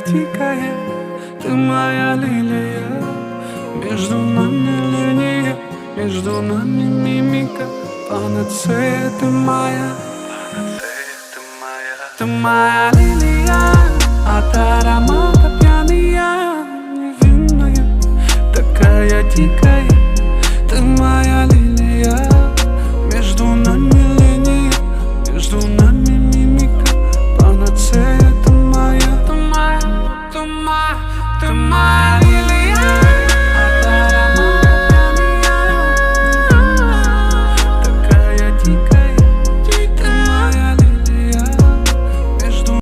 дикая, ты моя лилия. Между нами линия, между нами мимика. Панацея ты моя, ты моя лилия. От аромата пьяная, невинная, такая дикая. Ты моя лилия.